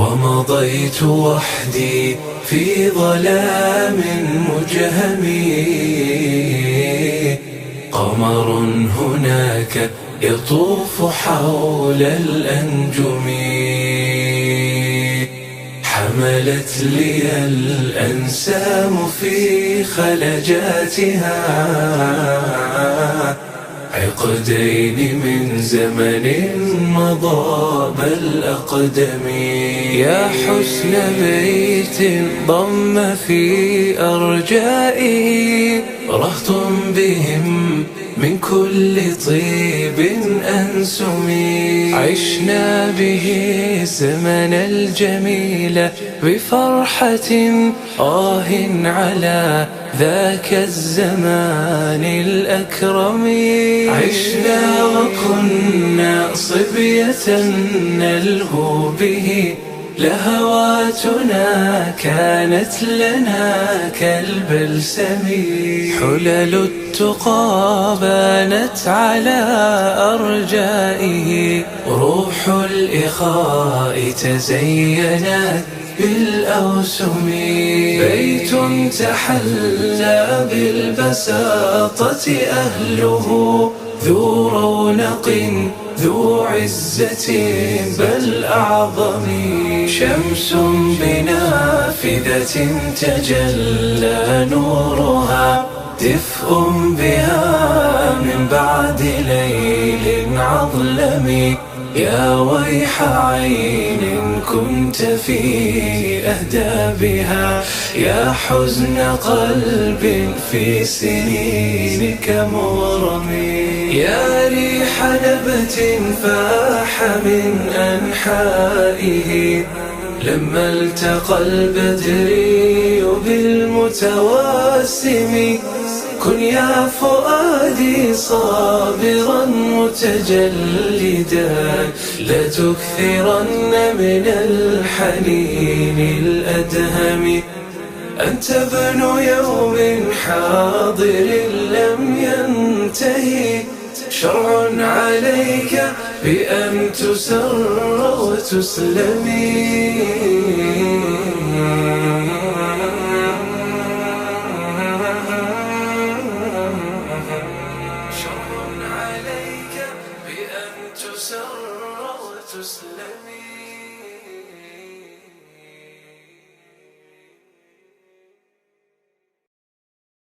ومضيت وحدي في ظلام مجهم، قمر هناك يطوف حول الأنجم، حملت لي الأنسام في خلجاتها عقدين من زمن مضى بل أقدم. يا حسن بيت ضم في أرجائه رهط بهم من كل طيب أنسم، عشنا به الزمن الجميل بفرحة على ذاك الزمان الأكرم. عشنا وكنا صبية نلهو به، لهواتنا كانت لنا كالبلسم، حلل التقى بانت على أرجائه، روح الإخاء تزينت بالأوسم. بيت تحلى بالبساطة أهله، ذو رونق ذو عزة بل أعظم، شمس بنافذة تجلى نورها، دفء بها من بعد ليل عظلم. يا ويح عين كنت في أهدابها، يا حزن قلب في سنينك مغرم. يا ريح نبت فاح من أنحائه، لما التقى البدري بالمتواسم. كن يا فؤادي صابرا متجلدا، لا تكثرن من الحنين الأدهم. أنت ابن يوم حاضر لم ينتهي، شرع عليك بأن تسر وتسلمي. شرع عليك بأن تسر وتسلمي.